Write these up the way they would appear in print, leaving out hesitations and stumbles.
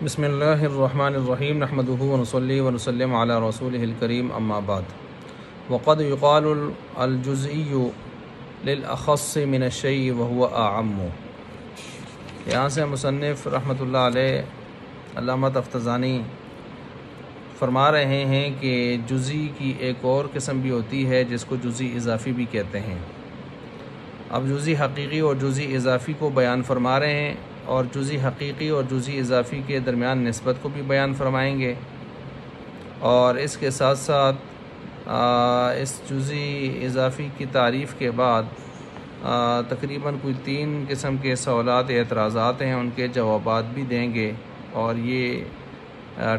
بسم اللہ الرحمن الرحیم نحمدہ ونصلی ونسلم علی رسولہ الکریم اما بعد وقد یقال الجزئی للاخص من الشیء وهو اعم۔ یہاں سے مصنف رحمۃ اللہ علیہ علامہ تفتزانی فرما رہے ہیں کہ جزئی کی ایک اور قسم بھی ہوتی ہے جس کو جزئی اضافی بھی کہتے ہیں۔ اب جزئی حقیقی اور جزئی اضافی کو بیان فرما رہے ہیں اور جزئی حقیقی اور جزئی اضافی کے درمیان نسبت کو بھی بیان فرمائیں گے، اور اس کے ساتھ ساتھ اس جزئی اضافی کی تعریف کے بعد تقریباً کوئی 3 قسم کے سوالات اعتراضات ہیں، ان کے جوابات بھی دیں گے اور یہ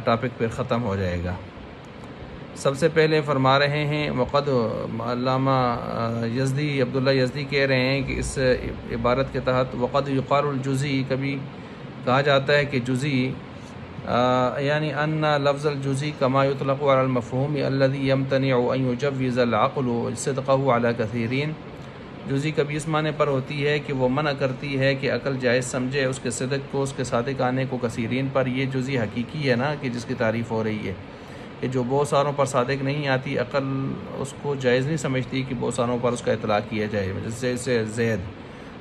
ٹاپک پھر ختم ہو جائے گا۔ سب سے پہلے فرما رہے ہیں وقد، علامہ یزدی عبداللہ یزدی کہہ رہے ہیں کہ اس عبارت کے تحت وقد یقال الجزئی، کبھی کہا جاتا ہے کہ جزئی یعنی ان لفظ الجزئی کما یطلق علی المفہوم الذی یمتنع ان یجوز العقل صدقہ علی کثیرین، جزئی کبھی اس معنی پر ہوتی ہے کہ وہ منع کرتی ہے کہ عقل جائز سمجھے اس کے صدق کو، اس کے صادق آنے کو کثیرین پر۔ یہ جزئی حقیقی ہے نا، کہ جس کی تعریف ہو رہی ہے کہ جو بہت ساروں پر صادق نہیں آتی، عقل اس کو جائز نہیں سمجھتی کہ بہت ساروں پر اس کا اطلاق کیا جائے۔ جیسے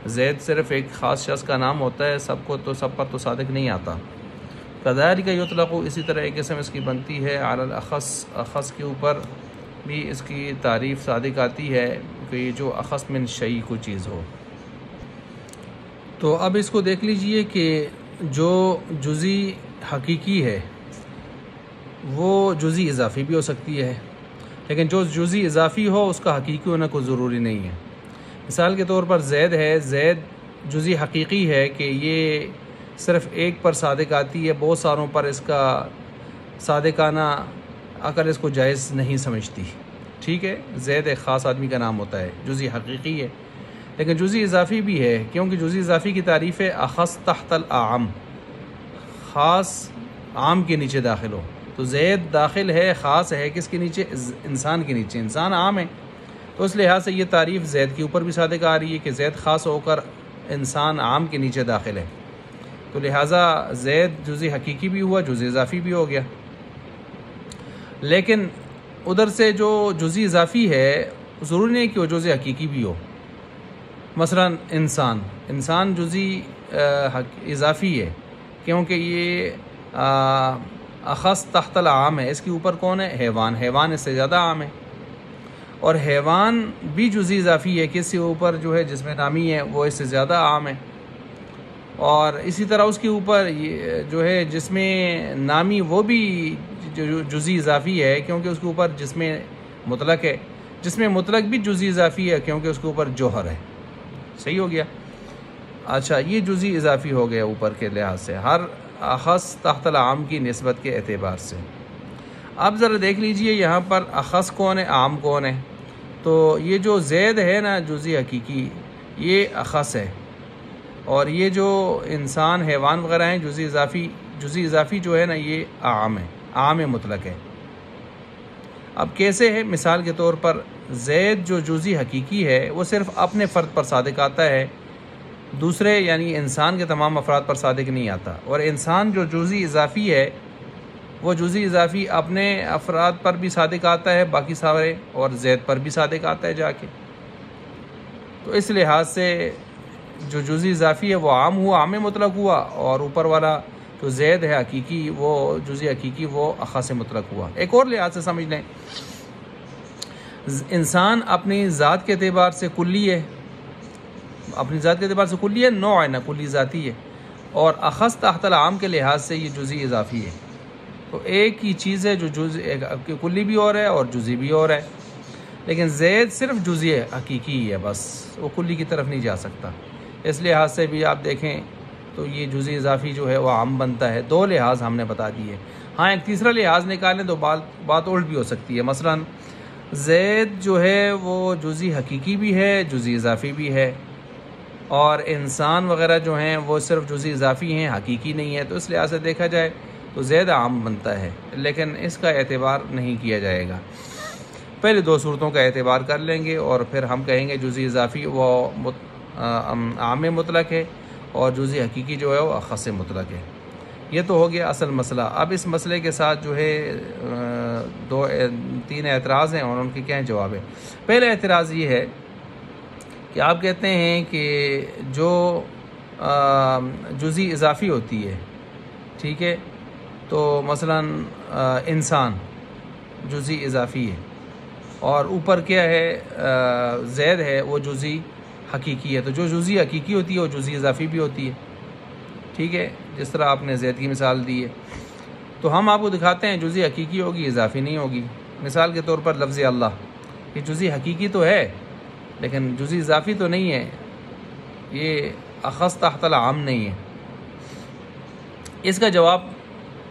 زید صرف ایک خاص شخص کا نام ہوتا ہے، سب پر تو صادق نہیں آتا۔ کذالک یطلق، اسی طرح ایک قسم اس کی بنتی ہے علی الاخص، اخص کے اوپر بھی اس کی تعریف صادق آتی ہے کہ جو اخص من شیء کو چیز ہو۔ تو اب اس کو دیکھ لیجئے کہ جو جزئی حقیقی ہے وہ جزئی اضافی بھی ہو سکتی ہے، لیکن جو جزئی اضافی ہو اس کا حقیقی ہونا کوئی ضروری نہیں ہے۔ مثال کے طور پر زید ہے، زید جزئی حقیقی ہے کہ یہ صرف ایک پر صادق آتی ہے، بہت ساروں پر اس کا صادقانہ عقل اس کو جائز نہیں سمجھتی۔ ٹھیک ہے، زید ایک خاص آدمی کا نام ہوتا ہے، جزئی حقیقی ہے، لیکن جزئی اضافی بھی ہے، کیونکہ جزئی اضافی کی تعریف ہے اخص تحت الاعم، خاص عام کے نیچے داخل ہو۔ تو زید داخل ہے، خاص ہے کس کے نیچے؟ انسان کے نیچے، انسان عام ہے، تو اس لحاظ سے یہ تعریف زید کے اوپر بھی صادق آ رہی ہے کہ زید خاص ہو کر انسان عام کے نیچے داخل ہے، تو لہٰذا زید جزئی حقیقی بھی ہوا، جزئی اضافی بھی ہو گیا۔ لیکن ادھر سے جو جزئی اضافی ہے ضروری نہیں کہ وہ جزئی حقیقی بھی ہو۔ مثلا انسان جزئی اضافی ہے کیونکہ یہ اخص تحت العام ہے، اس کے اوپر کون ہے؟ حیوان اس سے زیادہ عام ہے، اور حیوان بھی جزئی اضافی ہے، کس کے اوپر؟ جو ہے جس میں نامی ہے وہ اس سے زیادہ عام ہے، اور اسی طرح اس کے اوپر جو ہے جس میں نامی وہ بھی جزئی اضافی ہے کیونکہ اس کے اوپر جس میں مطلق ہے، جس میں مطلق بھی جزئی اضافی ہے کیونکہ اس کے اوپر جوہر ہے۔ صحیح ہو گیا؟ اچھا، یہ جزئی اضافی ہو گیا اوپر کے لحاظ سے، ہر اخص تحت العام کی نسبت کے اعتبار سے۔ اب ذرا دیکھ لیجئے یہاں پر اخص کون ہے، عام کون ہے؟ تو یہ جو زید ہے نا جزئی حقیقی، یہ اخص ہے، اور یہ جو انسان حیوان وغیرہ ہیں جزئی اضافی جو ہے نا یہ عام ہے، عام مطلق ہے۔ اب کیسے ہے؟ مثال کے طور پر زید جو جزئی حقیقی ہے وہ صرف اپنے فرد پر صادق آتا ہے، دوسرے یعنی انسان کے تمام افراد پر صادق نہیں آتا، اور انسان جو جزئی اضافی ہے وہ جزئی اضافی اپنے افراد پر بھی صادق آتا ہے باقی سارے، اور زید پر بھی صادق آتا ہے جا کے۔ تو اس لحاظ سے جو جزئی اضافی ہے وہ عام ہوا، عام مطلق ہوا، اور اوپر والا جو زید ہے حقیقی، وہ جزئی حقیقی، وہ اخص مطلق ہوا۔ ایک اور لحاظ سے سمجھ لیں، انسان اپنی ذات کے اعتبار سے کلی ہے، اپنی ذات کے اعتبار سے کلی ہے، نوع ہے نا، کلی ذاتی ہے، اور اخص تحت العام کے لحاظ سے یہ جزئی اضافی ہے۔ تو ایک ہی چیز ہے جو کلی بھی اور ہے اور جزئی بھی اور ہے، لیکن زید صرف جزئی حقیقی ہے، بس وہ کلی کی طرف نہیں جا سکتا۔ اس لحاظ سے بھی آپ دیکھیں تو یہ جزئی اضافی جو ہے وہ عام بنتا ہے۔ 2 لحاظ ہم نے بتا دیے، ہاں ایک تیسرا لحاظ نکالیں تو بات الٹ بھی ہو سکتی ہے۔ مثلا زید جو ہے وہ جزئی حقیقی بھی ہے، جزئی اضافی بھی ہے، اور انسان وغیرہ جو ہیں وہ صرف جزئی اضافی ہیں، حقیقی نہیں ہے، تو اس لحاظ سے دیکھا جائے تو زید عام بنتا ہے، لیکن اس کا اعتبار نہیں کیا جائے گا۔ پہلے 2 صورتوں کا اعتبار کر لیں گے اور پھر ہم کہیں گے جزئی اضافی وہ عام مطلق ہے، اور جزئی حقیقی جو ہے وہ اخص مطلق ہے۔ یہ تو ہو گیا اصل مسئلہ۔ اب اس مسئلے کے ساتھ جو ہے تین اعتراض ہیں اور ان کے کیا ہیں جواب ہے۔ پہلا اعتراض یہ ہے کہ آپ کہتے ہیں کہ جو جزئی اضافی ہوتی ہے، ٹھیک ہے، تو مثلا انسان جزئی اضافی ہے، اور اوپر کیا ہے زید ہے، وہ جزئی حقیقی ہے۔ تو جو جزئی حقیقی ہوتی ہے وہ جزئی اضافی بھی ہوتی ہے، ٹھیک ہے، جس طرح آپ نے زید کی مثال دی ہے۔ تو ہم آپ کو دکھاتے ہیں جزئی حقیقی ہوگی، اضافی نہیں ہوگی۔ مثال کے طور پر لفظ اللہ، یہ جزئی حقیقی تو ہے لیکن جزئی اضافی تو نہیں ہے، یہ اخص تحت العام نہیں ہے۔ اس کا جواب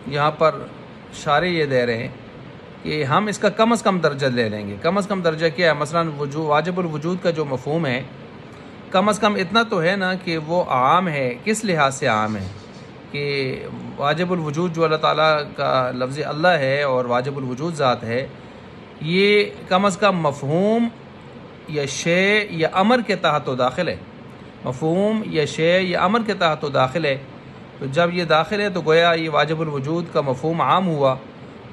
یہاں پر شارح یہ دے رہے ہیں کہ ہم اس کا کم از کم درجہ لے لیں گے۔ کم از کم درجہ کیا ہے؟ مثلا واجب الوجود کا جو مفہوم ہے، کم از کم اتنا تو ہے نا کہ وہ عام ہے۔ کس لحاظ سے عام ہے؟ کہ واجب الوجود جو اللہ تعالیٰ کا لفظ اللہ ہے اور واجب الوجود ذات ہے، یہ کم از کم مفہوم یا شے یا امر کے تحت تو داخل ہے۔ مفہوم یا شے یا امر کے تحت تو داخل ہے۔ تو جب یہ داخل ہے تو گویا یہ واجب الوجود کا مفہوم عام ہوا،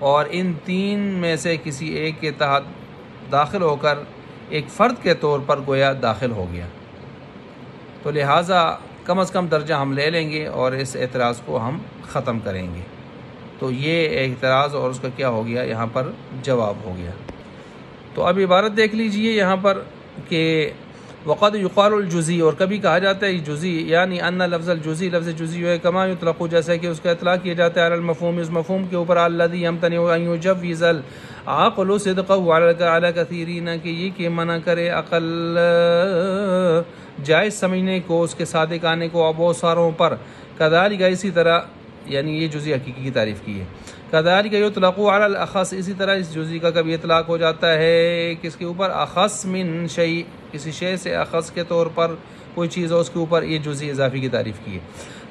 اور ان تین میں سے کسی ایک کے تحت داخل ہو کر ایک فرد کے طور پر گویا داخل ہو گیا۔ تو لہٰذا کم از کم درجہ ہم لے لیں گے اور اس اعتراض کو ہم ختم کریں گے۔ تو یہ اعتراض اور اس کا کیا ہو گیا؟ یہاں پر جواب ہو گیا۔ تو اب عبارت دیکھ لیجئے یہاں پر کہ وقد یقال الجزئی، اور کبھی کہا جاتا ہے جزئی، یعنی ان لفظ الجزئی، لفظ جزئی ہے کما یطلق، جیسے کہ اس کا اطلاق کیا جاتا ہے علی المفہوم، اس مفہوم کے اوپر الذی یمتنع ان یجوز العقل صدقه علی کثیرین، کہ یہ کہ منع کرے عقل جائز سمجھنے کو، اس کے صادق آنے کو بہت ساروں پر۔ کذالک، اسی طرح، یعنی یہ جزئی حقیقی کی تعریف کی ہے۔ کذالک یطلق علی الاخص، اسی طرح اس جزئی کا کبھی اطلاق ہو جاتا ہے کس کے اوپر؟ اخص من شیء، کسی شے سے اخص کے طور پر کوئی چیز ہو اس کے اوپر یہ جزئی اضافی کی تعریف کی ہے۔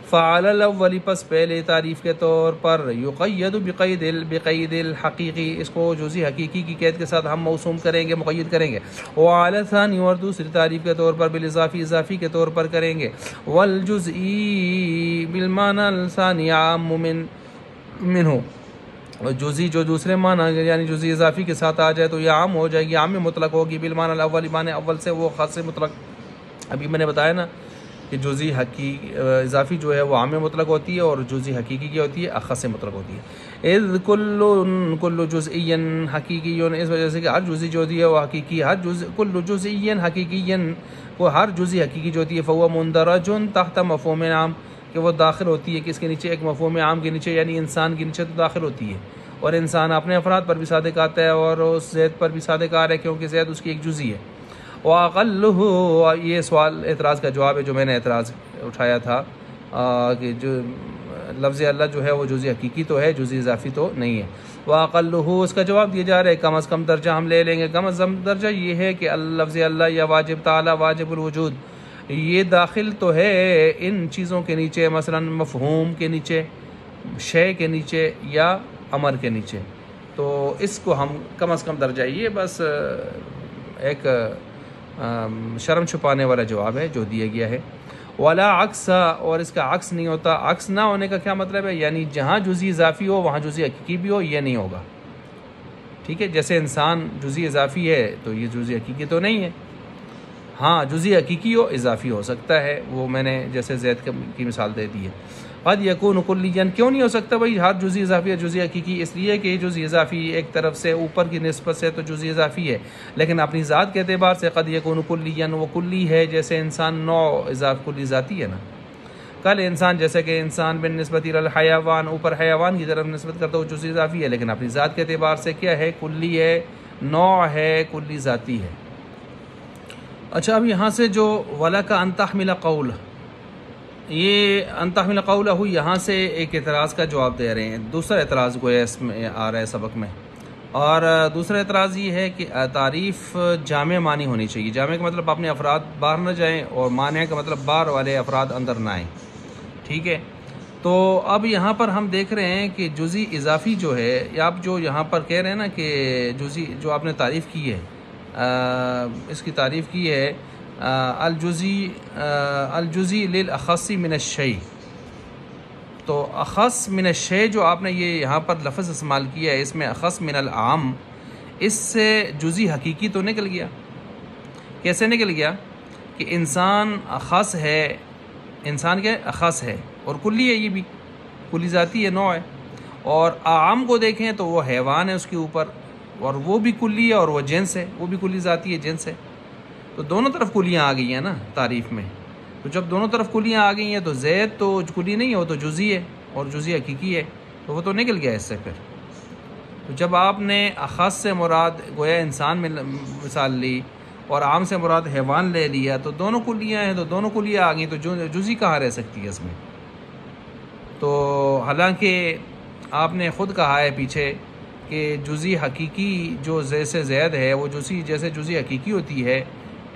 فعلی الاول، پس پہلے تعریف کے طور پر، یقید بقید الحقیقی، اس کو جزئی حقیقی کی قید کے ساتھ ہم موسوم کریں گے، مقید کریں گے۔ وعلی الثانی، اور دوسری تعریف کے طور پر بالاضافی، اضافی کے طور پر کریں گے۔ والجزئی بالمعنی الثانی عام منہ، اور جزئی جو دوسرے معنی یعنی جزئی اضافی کے ساتھ آ جائے تو یہ عام ہو جائے گی، عام مطلق ہوگی۔ بالمعنی الاول، معنی اول سے وہ خاص مطلق۔ ابھی میں نے بتایا نا کہ جزئی اضافی جو ہے وہ عام مطلق ہوتی ہے، اور جزئی حقیقی کی ہوتی ہے اخص مطلق ہوتی ہے۔ اذ کل جزئی حقیقی، اس وجہ سے کہ ہر جزئی جو ہوتی ہے وہ حقیقی، کل جزئی حقیقی، وہ ہر جزئی حقیقی جو ہوتی ہے فهو مندرج تحت مفہوم عام، کہ وہ داخل ہوتی ہے کس کے نیچے؟ ایک مفہوم عام کے نیچے، یعنی انسان کے نیچے تو داخل ہوتی ہے۔ اور انسان اپنے افراد پر بھی صادق آتا ہے اور اس زید پر بھی صادق آ رہا ہے، کیونکہ زید اس کی ایک جزئی ہے۔ وَأَقَلُّهُ، یہ سوال اعتراض کا جواب ہے جو میں نے اعتراض اٹھایا تھا کہ جو لفظ اللہ جو ہے وہ جزئی حقیقی تو ہے، جزئی اضافی تو نہیں ہے۔ وَأَقَلُّهُ، اس کا جواب دیا جا رہا ہے کم از کم درجہ ہم لے لیں گے۔ کم از کم درجہ یہ ہے کہ لفظ اللہ یا واجب تعالی، واجب الوجود، یہ داخل تو ہے ان چیزوں کے نیچے، مثلا مفہوم کے نیچے، شے کے نیچے یا امر کے نیچے۔ تو اس کو ہم کم از کم درجہ، یہ بس ایک شرم چھپانے والا جواب ہے جو دیا گیا ہے۔ ولا عکس، اور اس کا عکس نہیں ہوتا۔ عکس نہ ہونے کا کیا مطلب ہے؟ یعنی جہاں جزئی اضافی ہو وہاں جزئی حقیقی بھی ہو، یہ نہیں ہوگا، ٹھیک ہے۔ جیسے انسان جزئی اضافی ہے تو یہ جزئی حقیقی تو نہیں ہے، ہاں جزئی حقیقی ہو، اضافی ہو سکتا ہے، وہ میں نے جیسے زید کی مثال دے دی ہے۔ قد یکون کلیاً، کیوں نہیں ہو سکتا بھائی ہر جزئی اضافی ہے جزئی حقیقی؟ اس لیے کہ یہ جزئی اضافی ایک طرف سے اوپر کی نسبت سے تو جزئی اضافی ہے، لیکن اپنی ذات کے اعتبار سے قد یکون کلیاً، وہ کلی ہے، جیسے انسان نوع اضافی کلی ذاتی ہے نا۔ کل انسان، جیسے کہ انسان بالنسبت الحیوان، اوپر حیوان کی طرف نسبت کرتا ہے، وہ جزئی اضافی ہے، لیکن اپنی ذات کے اعتبار سے کیا ہے؟ کلی ہے، نوع ہے، کلی ذاتی ہے۔ اچھا، اب یہاں سے جو وَلَكَ أَن تَحْمِلَ قَوْلَ، یہ ان تحمل قولہ، یہاں سے ایک اعتراض کا جواب دے رہے ہیں۔ دوسرا اعتراض گویا اس میں آ رہا ہے سبق میں، اور دوسرا اعتراض یہ ہے کہ تعریف جامع معنی ہونی چاہیے۔ جامع کا مطلب اپنے افراد باہر نہ جائیں، اور مانع کا مطلب باہر والے افراد اندر نہ آئیں، ٹھیک ہے۔ تو اب یہاں پر ہم دیکھ رہے ہیں کہ جزئی اضافی جو ہے، یا آپ جو یہاں پر کہہ رہے ہیں نا کہ جزئی جو آپ نے تعریف کی ہے، اس کی تعریف کی ہے الجزئی للاخص من الشیء، تو اخص من الشیء جو آپ نے یہ یہاں پر لفظ استعمال کیا ہے، اس میں اخص من العام، اس سے جزئی حقیقی تو نکل گیا۔ کیسے نکل گیا کہ انسان اخص ہے، انسان کیا ہے؟ اخص ہے، اور کلی ہے، یہ بھی کلی ذاتی ہے، نوع ہے۔ اور عام کو دیکھیں تو وہ حیوان ہے اس کے اوپر، اور وہ بھی کلی ہے، اور وہ جنس ہے، وہ بھی کلی ذاتی ہے، جنس ہے۔ تو دونوں طرف کلیاں آ گئی ہیں نا تعریف میں۔ تو جب دونوں طرف کلیاں آ گئی ہیں تو زید تو کلی نہیں ہے، وہ تو جزئی ہے، اور جزئی حقیقی ہے، تو وہ تو نکل گیا اس سے پھر۔ تو جب آپ نے اخص سے مراد گویا انسان میں مثال لی اور عام سے مراد حیوان لے لیا، تو دونوں کلیاں ہیں، تو دونوں کلیاں آ گئیں، تو جزئی کہاں رہ سکتی ہے اس میں؟ تو حالانکہ آپ نے خود کہا ہے پیچھے کہ جزئی حقیقی جو جیسے زید ہے وہ جیسے جزئی حقیقی ہوتی ہے،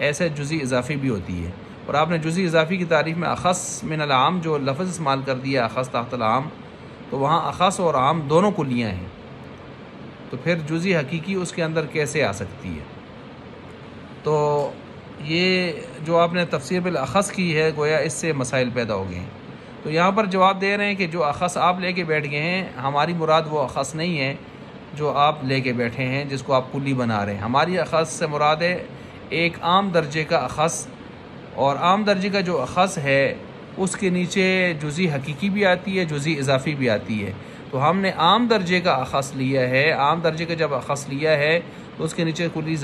ایسے جزئی اضافی بھی ہوتی ہے۔ اور آپ نے جزئی اضافی کی تعریف میں اخص من العام جو لفظ استعمال کر دیا، اخص تحت العام، تو وہاں اخص اور عام دونوں کلیاں ہیں، تو پھر جزئی حقیقی اس کے اندر کیسے آ سکتی ہے؟ تو یہ جو آپ نے تفسیر بالاخص کی ہے، گویا اس سے مسائل پیدا ہو گئے ہیں۔ تو یہاں پر جواب دے رہے ہیں کہ جو اخص آپ لے کے بیٹھ گئے ہیں، ہماری مراد وہ اخص نہیں ہے جو آپ لے کے بیٹھے ہیں، جس کو آپ کلی بنا رہے ہیں۔ ہماری اخص سے مراد ہے ایک عام درجے کا اخص، اور عام درجے کا جو اخص ہے اس کے نیچے جزئی حقیقی بھی آتی ہے، جزئی اضافی بھی آتی ہے۔ تو ہم نے عام درجے کا اخص لیا ہے، عام درجے کا جب اخص لیا ہے تو اس کے نیچے کلی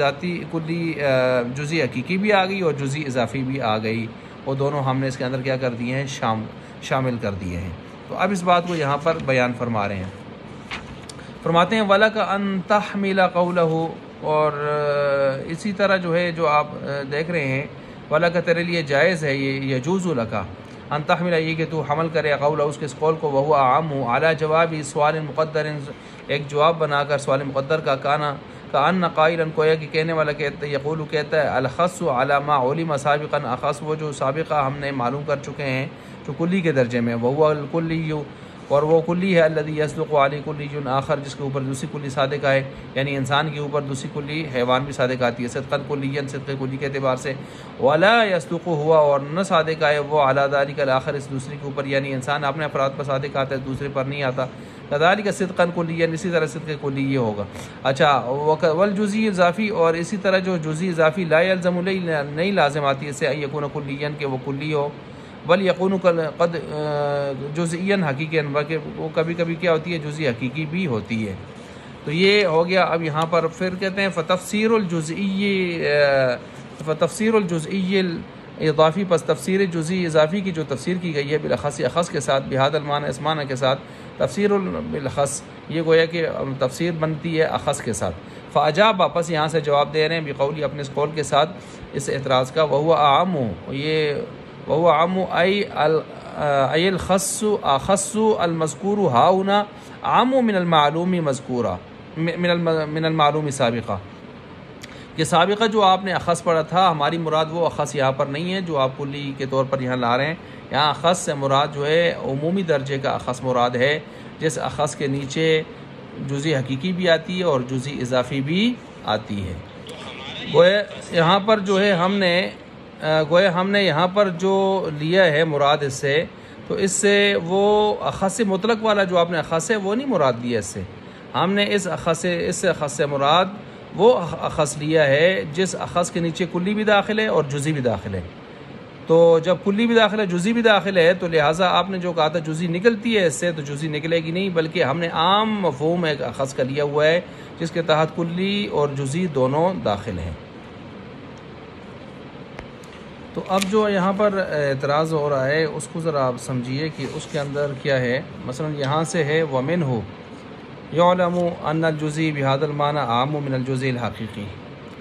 جزئی حقیقی بھی آ گئی اور جزئی اضافی بھی آ گئی، اور دونوں ہم نے اس کے اندر کیا کر دیے ہیں؟ شامل کر دیے ہیں۔ تو اب اس بات کو یہاں پر بیان فرما رہے ہیں، فرماتے ہیں وَلَكَ أَن تَحْمِلَ قَوْلَهُ، اور اسی طرح جو ہے جو آپ دیکھ رہے ہیں، وَلَكَ تیرے لیے جائز ہے، یہ یجوز لَكَ ان تحمل، یہ کہ تو حمل کرے قول اس کے اس قول کو، وہو عام علی جواب سوال مقدر، ایک جواب بنا کر سوال مقدر کا، کان قائلا کویا کہ کہنے والا کہتا، یقول کہتا ہے الخص علی ما علم سابقا، اخص وہ جو سابقہ ہم نے معلوم کر چکے ہیں جو کلی کے درجے میں، وہو الکلی، اور وہ کلی ہے الذی یصدق علی کلی آخر، جس کے اوپر دوسری کلی صادق آئے، یعنی انسان کے اوپر دوسری کلی حیوان بھی صادق آتی ہے، صدقا کلیا، صدق کلی کے اعتبار سے، ولا یصدق ہوا، اور نہ صادق آئے وہ علی ذلک الاخر، اس دوسری کے اوپر، یعنی انسان اپنے افراد پر صادق آتا ہے، دوسرے پر نہیں آتا، کذالک صدقا کلیا، اسی طرح صدق کلی یہ ہوگا۔ اچھا، والجزئی اضافی، اور اسی طرح جو جزئی اضافی لا یلزم، نہیں لازم آتی اس سے ان یکون کلیا کہ وہ کلی ہو، بل یکون قد جزئیا حقیقی، بلکہ وہ کبھی کبھی کیا ہوتی ہے؟ جزئی حقیقی بھی ہوتی ہے۔ تو یہ ہو گیا۔ اب یہاں پر پھر کہتے ہیں فتفسیر الجزئی اضافی، پس تفسیر جزئی اضافی کی جو تفسیر کی گئی ہے بالاخص اخص کے ساتھ، بہذا المعنی، اس معنی کے ساتھ، تفسیر بالاخص، یہ گویا کہ تفسیر بنتی ہے اخص کے ساتھ۔ فاجاب، واپس یہاں سے جواب دے رہے ہیں بقولی، اپنے اس قول کے ساتھ اس اعتراض کا، وہو عام، وهو عام أي الخص أخص المذكور هنا عام من المعلوم مذکورہ من المعلوم سابقہ، یہ سابقہ جو آپ نے اخص پڑھا تھا، ہماری مراد وہ اخص یہاں پر نہیں ہے جو آپ کلی کے طور پر یہاں لا رہے ہیں۔ یہاں اخص سے مراد جو ہے عمومی درجے کا اخص مراد ہے، جس اخص کے نیچے جزئی حقیقی بھی آتی ہے اور جزئی اضافی بھی آتی ہے۔ گویا یہاں پر جو ہے ہم نے یہاں پر جو لیا ہے مراد اس سے، تو اس سے وہ اخص مطلق والا جو آپ نے اخص ہے وہ نہیں مراد لیا، اس سے ہم نے اس اخص سے مراد وہ اخص لیا ہے جس اخص کے نیچے کلی بھی داخل ہے اور جزئی بھی داخل ہے۔ تو جب کلی بھی داخل ہے، جزئی بھی داخل ہے، تو لہٰذا آپ نے جو کہا تھا جزئی نکلتی ہے اس سے، تو جزئی نکلے گی نہیں، بلکہ ہم نے عام مفہوم ایک اخص کا لیا ہوا ہے جس کے تحت کلی اور جزئی دونوں داخل ہیں۔ تو اب جو یہاں پر اعتراض ہو رہا ہے اس کو ذرا آپ سمجھیے کہ اس کے اندر کیا ہے۔ مثلا یہاں سے ہے وَمِنْهُ يَعْلَمُ أَنَّ الْجُزْءِ بِهَذَا الْمَعنَى عَامٌ مِنَ الْجُزْءِ الْحَقِيقِي،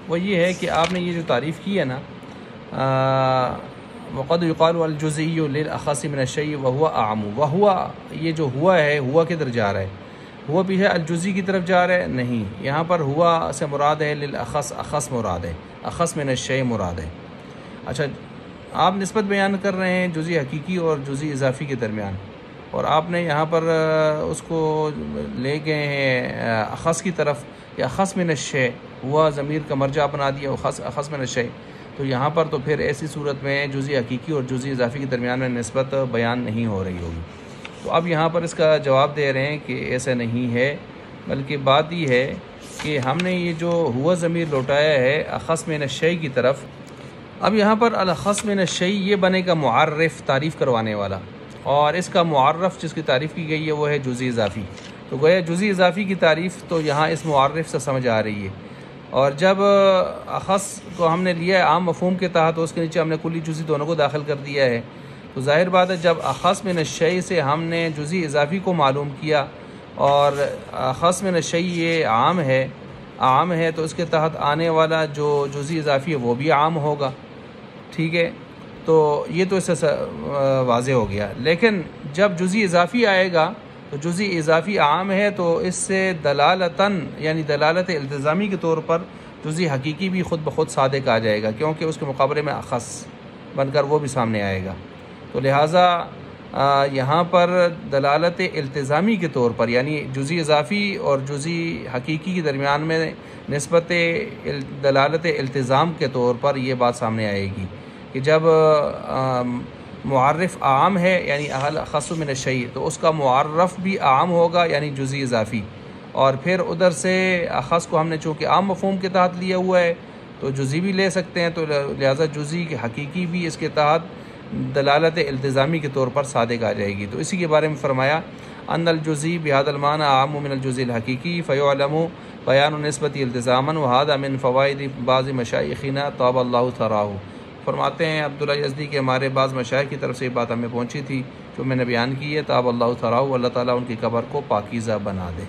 وہ یہ ہے کہ آپ نے یہ جو تعریف کی ہے نا، وَقَدْ يُقَالُ الْجُزْءِيُّ لِلْأَخَصِّ مِنَ الشَّيْءِ وَهُوَ أَعَمُّ، وَهُوَ یہ جو ہوا ہے، ہوا کدھر جا رہا ہے؟ ہوا پیچھے الجزئی کی طرف جا رہا ہے؟ نہیں، یہاں پر ہوا سے مراد ہے للأخص، اخص مراد ہے، اخص من الشیء مراد ہے۔ اچھا، آپ نسبت بیان کر رہے ہیں جزئی حقیقی اور جزئی اضافی کے درمیان، اور آپ نے یہاں پر اس کو لے گئے ہیں اخص کی طرف، یا اخص من الشیء، ہوا ضمیر کا مرجع بنا دیا اخص من الشیء، تو یہاں پر تو پھر ایسی صورت میں جزئی حقیقی اور جزئی اضافی کے درمیان میں نسبت بیان نہیں ہو رہی ہوگی۔ تو اب یہاں پر اس کا جواب دے رہے ہیں کہ ایسا نہیں ہے، بلکہ بات یہ ہے کہ ہم نے یہ جو ہوا ضمیر لوٹایا ہے اخص من الشیء کی طرف، اب یہاں پر الاخص من الشیء یہ بنے گا معرف، تعریف کروانے والا، اور اس کا معرف جس کی تعریف کی گئی ہے وہ ہے جزئی اضافی۔ تو گویا جزئی اضافی کی تعریف تو یہاں اس معرف سے سمجھ آ رہی ہے، اور جب اخص کو ہم نے لیا ہے عام مفہوم کے تحت، تو اس کے نیچے ہم نے کلی جزئی دونوں کو داخل کر دیا ہے، تو ظاہر بات ہے جب اخص من الشیء سے ہم نے جزئی اضافی کو معلوم کیا، اور اخص من الشیء یہ عام ہے تو اس کے تحت آنے والا جو جزئی اضافی ہے وہ بھی عام ہوگا، ٹھیک ہے؟ تو یہ تو اس سے واضح ہو گیا۔ لیکن جب جزئی اضافی آئے گا تو جزئی اضافی عام ہے، تو اس سے دلالتاً یعنی دلالت التزامی کے طور پر جزئی حقیقی بھی خود بخود صادق آ جائے گا، کیونکہ اس کے مقابلے میں اخص بن کر وہ بھی سامنے آئے گا۔ تو لہٰذا یہاں پر دلالت التزامی کے طور پر، یعنی جزئی اضافی اور جزئی حقیقی کے درمیان میں نسبت دلالت التزام کے طور پر یہ بات سامنے آئے گی کہ جب معرف عام ہے یعنی اخص من الشیء، تو اس کا معرف بھی عام ہوگا یعنی جزئی اضافی، اور پھر ادھر سے اخص کو ہم نے چونکہ عام مفہوم کے تحت لیا ہوا ہے تو جزئی بھی لے سکتے ہیں، تو لہٰذا جزئی کی حقیقی بھی اس کے تحت دلالت التزامی کے طور پر صادق آ جائے گی۔ تو اسی کے بارے میں فرمایا ان الجزئی بهذا المعنى عام من الجزء الحقیقی فیعلم بیان نسبت التزاما وهذا من فوائد بعض مشایخنا طاب اللہ ثراہ۔ فرماتے ہیں عبداللہ یزدی کے ہمارے بعض مشائخ کی طرف سے یہ بات ہمیں پہنچی تھی جو میں نے بیان کی ہے، طاب اللہ ثراہ، اللہ تعالیٰ ان کی قبر کو پاکیزہ بنا دے۔